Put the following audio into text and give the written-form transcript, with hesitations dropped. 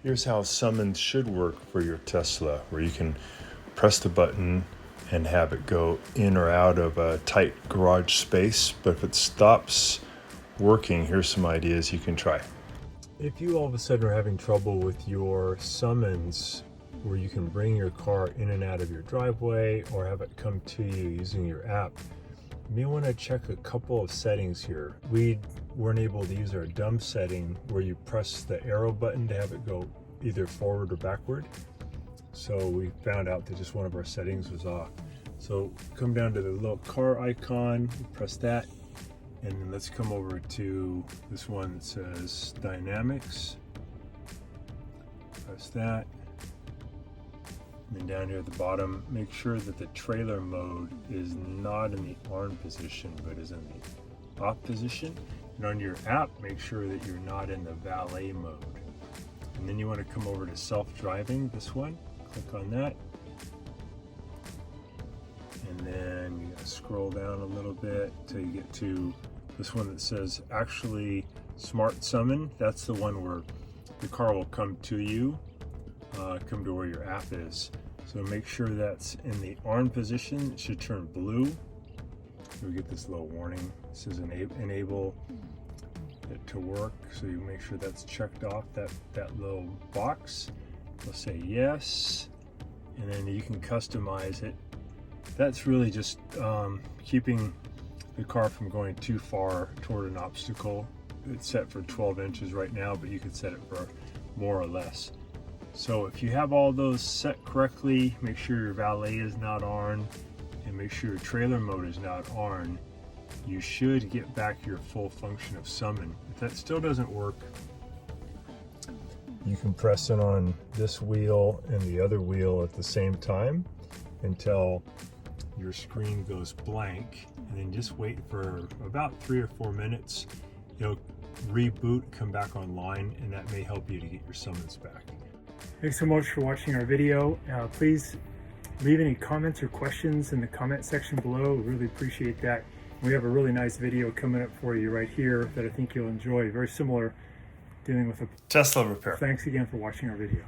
Here's how summons should work for your Tesla, where you can press the button and have it go in or out of a tight garage space. But if it stops working, here's some ideas you can try. If you all of a sudden are having trouble with your summons, where you can bring your car in and out of your driveway or have it come to you using your app, you may want to check a couple of settings here. We weren't able to use our dumb setting where you press the arrow button to have it go either forward or backward. So we found out that just one of our settings was off. So come down to the little car icon, press that, and then let's come over to this one that says Dynamics. Press that. And then down here at the bottom, make sure that the trailer mode is not in the on position, but is in the off position. And on your app, make sure that you're not in the valet mode. And then you want to come over to self-driving, this one, click on that. And then you gotta scroll down a little bit till you get to this one that says actually Smart Summon. That's the one where the car will come to you, come to where your app is. So make sure that's in the on position. It should turn blue. You'll get this little warning. It says enable it to work. So you make sure that's checked off, that little box. We'll say yes, and then you can customize it. That's really just keeping the car from going too far toward an obstacle. It's set for 12 inches right now, but you could set it for more or less. So if you have all those set correctly, make sure your valet is not on, and make sure your trailer mode is not on, you should get back your full function of summon. If that still doesn't work, you can press it on this wheel and the other wheel at the same time until your screen goes blank, and then just wait for about 3 or 4 minutes. It'll reboot, come back online, and that may help you to get your summons back. Thanks so much for watching our video. Please leave any comments or questions in the comment section below. We really appreciate that. We have a really nice video coming up for you right here that I think you'll enjoy. Very similar, dealing with a Tesla repair. Thanks again for watching our video.